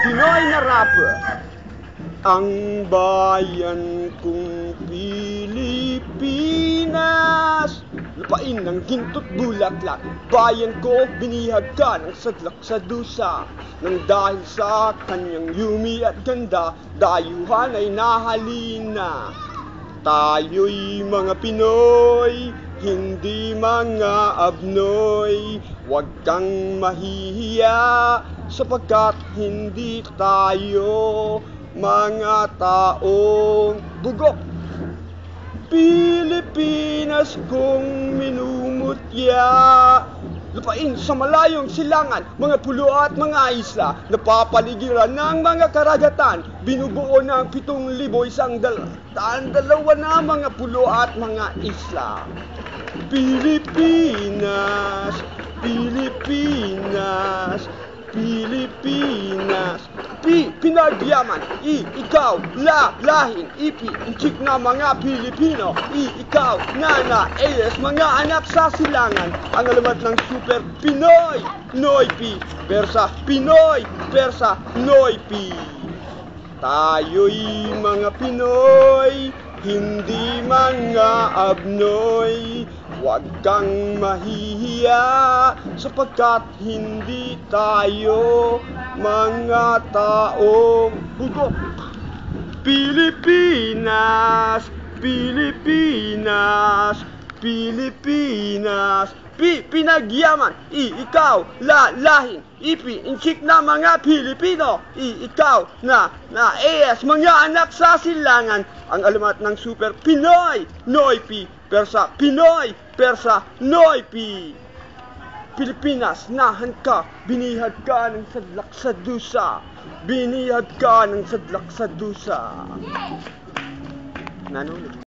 Pinoy na rapper. Ang bayan kong Pilipinas, lupain ng ginto't bulaklak. Bayan ko, binihag ka ng sadlak sa dusa. Nang dahil sa kanyang yumi at ganda, dayuhan ay nahalina. Tayo'y mga Pinoy, hindi mga abnoy. Huwag kang mahihiya, sapagkat hindi tayo mga taong bugok. Pilipinas kong minumutya, lupain sa malayong silangan, mga pulo at mga isla, napapaligiran ng mga karagatan, binubuo ng 7,102 na mga pulo at mga isla. Pilipinas, Pilipinas, Pilipinas. Pinagyaman, ikaw, lahin, inchik na mga Pilipino, ikaw, nana-AS, mga anak sa silangan, ang alamat ng Super Pinoy, Noypi, Persa, Pinoy, Persa, Noypi. Tayo'y mga Pinoy, hindi mga abnoy. Huwag kang mahihiya, sapagkat hindi tayo mga taong bugok. Pilipinas, Pilipinas, Pilipinas. Pinagyaman, ikaw, lahin, inchik na mga Pilipino, ikaw, na-AS, mga anak sa silangan, ang alamat ng Super Pinoy, Noypi, Persa, Pinoy, Persa, Noypi. Pilipinas, nahan ka, binihag ka ng sadlak sa dusa, binihag ka ng sadlak sa dusa. Nanunod.